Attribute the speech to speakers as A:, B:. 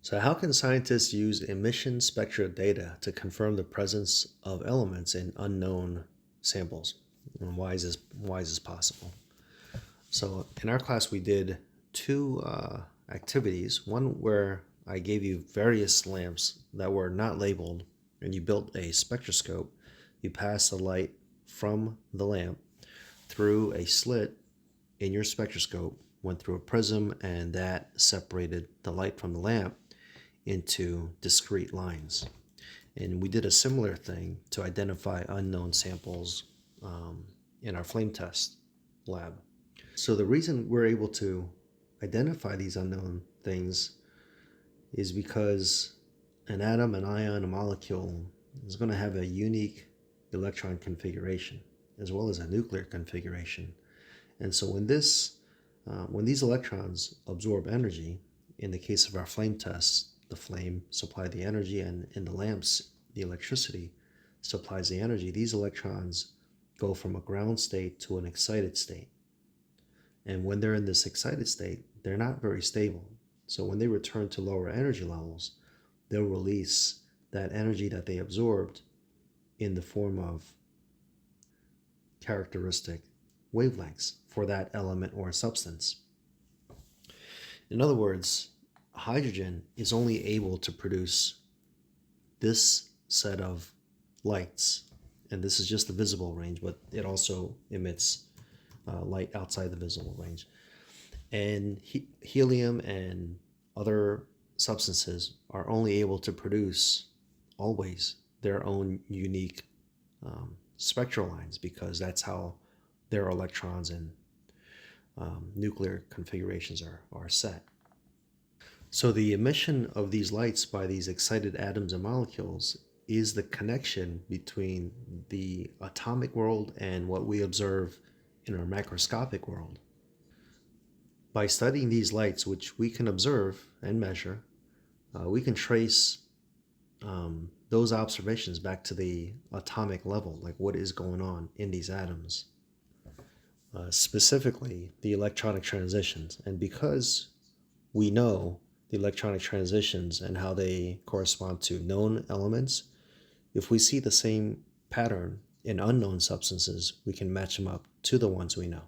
A: So how can scientists use emission spectra data to confirm the presence of elements in unknown samples? And why is this possible? So in our class, we did two activities. One where I gave you various lamps that were not labeled, and you built a spectroscope. You passed the light from the lamp through a slit in your spectroscope, went through a prism, and that separated the light from the lamp into discrete lines. And we did a similar thing to identify unknown samples in our flame test lab. So the reason we're able to identify these unknown things is because an atom, an ion, a molecule is going to have a unique electron configuration as well as a nuclear configuration. And so when these electrons absorb energy, in the case of our flame tests, the flame supplied the energy, and in the lamps, the electricity supplies the energy. These electrons go from a ground state to an excited state. And when they're in this excited state, they're not very stable. So when they return to lower energy levels, they'll release that energy that they absorbed in the form of characteristic wavelengths for that element or substance. In other words, hydrogen is only able to produce this set of lights, and this is just the visible range, but it also emits light outside the visible range. And helium and other substances are only able to produce always their own unique spectral lines, because that's how their electrons and nuclear configurations are set. So the emission of these lights by these excited atoms and molecules is the connection between the atomic world and what we observe in our macroscopic world. By studying these lights, which we can observe and measure, we can trace those observations back to the atomic level, like what is going on in these atoms. Specifically, the electronic transitions. And because we know the electronic transitions and how they correspond to known elements, if we see the same pattern in unknown substances, we can match them up to the ones we know.